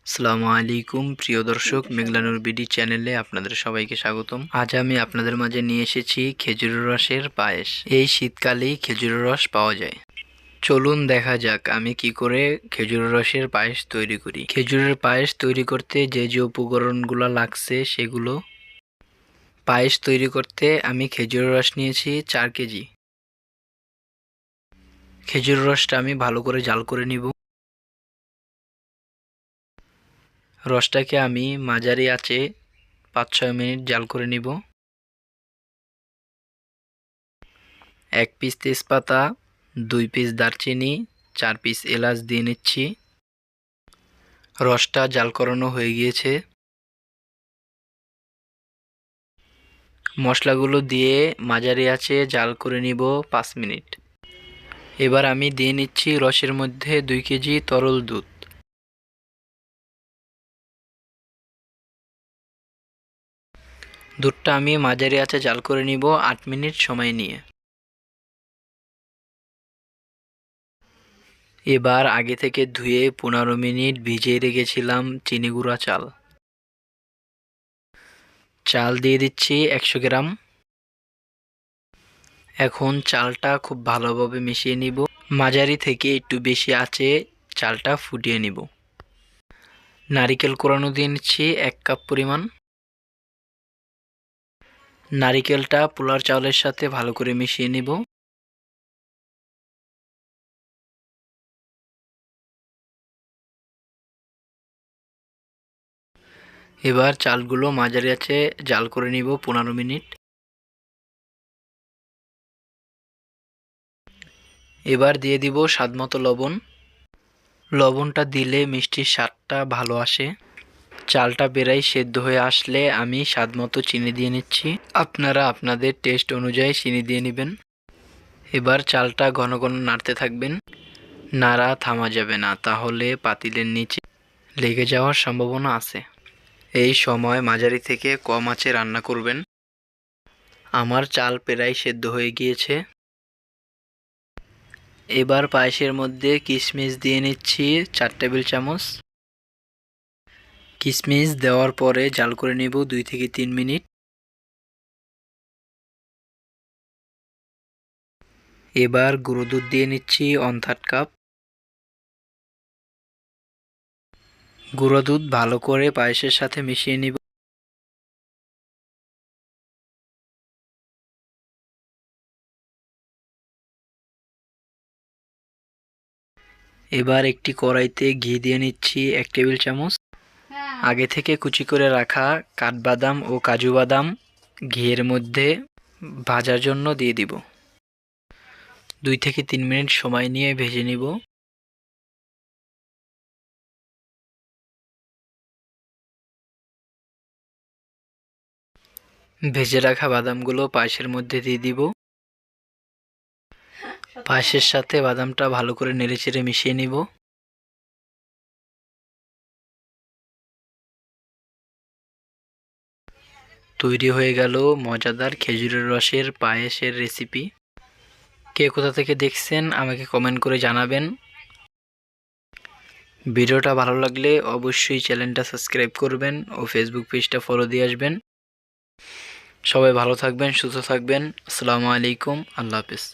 আসসালামু আলাইকুম প্রিয় দর্শক, মেঘলানুর বিডি চ্যানেলে আপনাদের সবাইকে স্বাগতম। আজ আমি আপনাদের মাঝে নিয়ে এসেছি খেজুরের রসের পায়েস। এই শীতকালেই খেজুরের রস পাওয়া যায়। চলুন দেখা যাক আমি কি করে খেজুরের রসের পায়েস তৈরি করি। খেজুরের পায়েস তৈরি করতে যে যে উপকরণগুলো লাগছে সেগুলো। পায়েস তৈরি করতে আমি খেজুরের রস নিয়েছি 4 কেজি। খেজুরের রসটা আমি ভালো করে জাল করে নিব। রসটাকে আমি মাঝারি আঁচে 5-6 মিনিট জাল করে নিব। 1 পিস তেজপাতা, 2 পিস দারচিনি, 4 পিস এলাচ দিয়ে নিচ্ছি। রসটা জাল করানো হয়ে গিয়েছে। মশলাগুলো দিয়ে মাঝারি আঁচে জাল করে নিব 5 মিনিট। এবার আমি দিয়ে নিচ্ছি রসের মধ্যে 2 কেজি তরল দুধ। দুধটা আমি মাঝারি আঁচে জাল করে নিব 8 মিনিট সময় নিয়ে। এবার আগে থেকে ধুয়ে 15 মিনিট ভিজিয়ে রেখেছিলাম চিনি গুঁড়া চাল। চাল দিয়ে দিচ্ছি 100 গ্রাম। এখন চালটা খুব ভালোভাবে মিশিয়ে নিব। মাঝারি থেকে একটু বেশি আঁচে চালটা ফুটিয়ে নিব। নারিকেল কোরানো দিয়ে নিচ্ছি 1 কাপ পরিমাণ। নারিকেলটা পোলার চাউলের সাথে ভালো করে মিশিয়ে নিব। এবার চালগুলো মাঝারি আঁচে জাল করে নিব 15 মিনিট। এবার দিয়ে দিব স্বাদমতো লবণ। লবণটা দিলে মিষ্টির স্বাদটা ভালো আসে। চালটা বেরাই সেদ্ধ হয়ে আসলে আমি স্বাদমতো চিনি দিয়ে নিচ্ছি। আপনারা আপনাদের টেস্ট অনুযায়ী চিনি দিয়ে নেবেন। এবার চালটা ঘন ঘন নাড়তে থাকবেন। নাড়া থামা যাবে না, তাহলে পাতিলের নিচে লেগে যাওয়ার সম্ভাবনা আছে। এই সময় মাঝারি থেকে কম আঁচে রান্না করবেন। আমার চাল প্রায় সেদ্ধ হয়ে গিয়েছে। এবার পায়েসের মধ্যে কিশমিশ দিয়ে নিচ্ছি 4 টেবিল চামচ। কিশমিশ দেওয়ার পরে জাল করে নেব 2 থেকে 3 মিনিট। এবার গুঁড়ো দুধ দিয়ে নিচ্ছি 1/3 কাপ। গুঁড়ো দুধ ভালো করে পায়েসের সাথে মিশিয়ে নিব। এবার একটি কড়াইতে ঘি দিয়ে নিচ্ছি 1 টেবিল চামচ। আগে থেকে কুচি করে রাখা কাঠবাদাম ও কাজু বাদাম ঘিয়ের মধ্যে ভাজার জন্য দিয়ে দিব। 2 থেকে 3 মিনিট সময় নিয়ে ভেজে নিব। ভেজে রাখা বাদামগুলো পায়েসের মধ্যে দিয়ে দিব। পায়েসের সাথে বাদামটা ভালো করে নেড়েচেড়ে মিশিয়ে নিব। তৈরি হয়ে গেল মজাদার খেজুরের রসের পায়েসের রেসিপি। কে কোথা থেকে দেখছেন আমাকে কমেন্ট করে জানাবেন। ভিডিওটা ভালো লাগলে অবশ্যই চ্যানেলটা সাবস্ক্রাইব করবেন ও ফেসবুক পেজটা ফলো দিয়ে আসবেন। সবাই ভালো থাকবেন, সুস্থ থাকবেন। আসসালামু আলাইকুম, আল্লাহ হাফেজ।